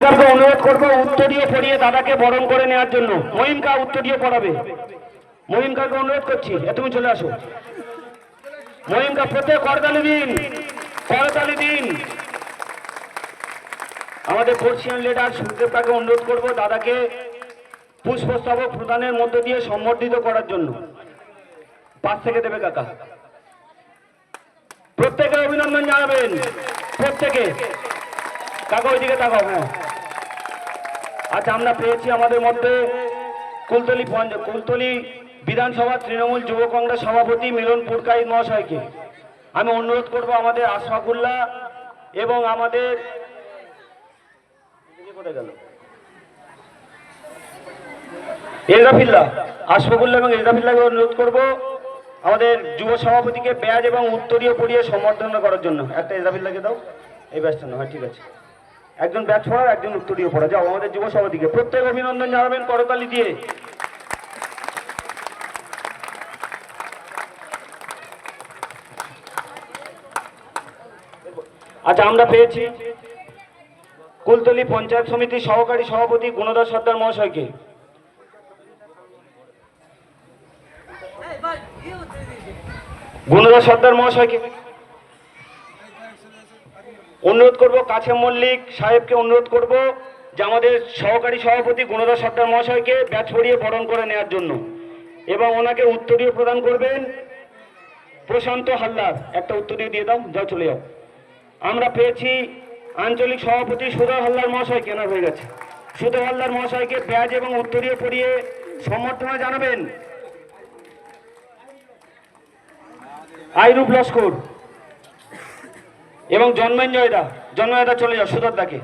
অনুরোধ করবো উত্তরীয় পড়িয়ে দাদাকে বরণ করে নেওয়ার জন্য। মহিমকা উত্তরীয় পড়াবে। মহিমকাকে অনুরোধ করছি, তুমি চলে আসো। মহিমকা প্রত্যেক করতালি দিন, করতালি দিন। আমাদের পর্ষিয়ান লিডার সুখদেব কাকে অনুরোধ করবো দাদাকে পুষ্পস্তবক প্রদানের মধ্য দিয়ে সম্বর্ধিত করার জন্য। পাশ থেকে দেবে কাকা। প্রত্যেকে অভিনন্দন জানাবেন, প্রত্যেকে। কাকা ওইদিকে তাকাও। হ্যাঁ, আচ্ছা, আমরা পেয়েছি আমাদের মধ্যে কুলতলি বিধানসভা তৃণমূল যুব কংগ্রেস সভাপতি মিলন পুরকাইত মহাশয়কে। আমি অনুরোধ করব আমাদের আশফাকুল্লাহ এবং আমাদের ইসরাফিল্লাহ, আশফাকুল্লাহ এবং ইসরাফিল্লাহকে অনুরোধ করব আমাদের যুব সভাপতিকে ব্যাজ এবং উত্তরীয় পরিয়ে সম্বর্ধনা করার জন্য। একটা ইসরাফিল্লাহকে দাও, এই ব্যাজটা না। হ্যাঁ, ঠিক আছে। একজন ব্যাচ পড়া, একজন উত্তরীয় পড়া। যাও, আমাদের যুব সভাপতিকে প্রত্যেক অভিনন্দন জানাবেন করতালি দিয়ে। আচ্ছা, আমরা পেয়েছি কুলতলি পঞ্চায়েত সমিতির সহকারী সভাপতি গুণধর সর্দার মহাশয়কে। গুণধর সর্দার মহাশয়কে অনুরোধ করব। কাছেম মল্লিক সাহেবকে অনুরোধ করব যে আমাদের সহকারী সভাপতি গুণধর সর্দার মহাশয়কে ব্যাচ পরিয়ে বরণ করে নেওয়ার জন্য, এবং ওনাকে উত্তরীয় প্রদান করবেন প্রশান্ত হালদার। একটা উত্তরীয় দিয়ে দাও, যাও, চলে যাও। আমরা পেয়েছি আঞ্চলিক সভাপতি সুধর হালদার মহাশয়। কেনা হয়ে গেছে। সুধর হালদার মহাশয়কে ব্যাজ এবং উত্তরীয় পরিয়ে সম্বর্ধনা জানাবেন। আইরূপ লস্কর এবং জন্মেঞ্জয়দা। জন্মেঞ্জয়দা চলে যাও, সুধরদাকে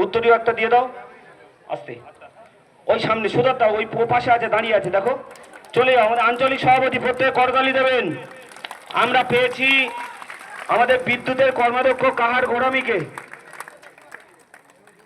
উত্তরীয় একটা দিয়ে দাও। আস্তে, ওই সামনে সুধরদা, ওই পাশে আছে, দাঁড়িয়ে আছে, দেখো। চলে যাও। আমাদের আঞ্চলিক সভাপতি প্রত্যেক করতালি দেবেন। আমরা পেয়েছি আমাদের বিদ্যুতের কর্মাধ্যক্ষ কাহার ঘোড়ামিকে।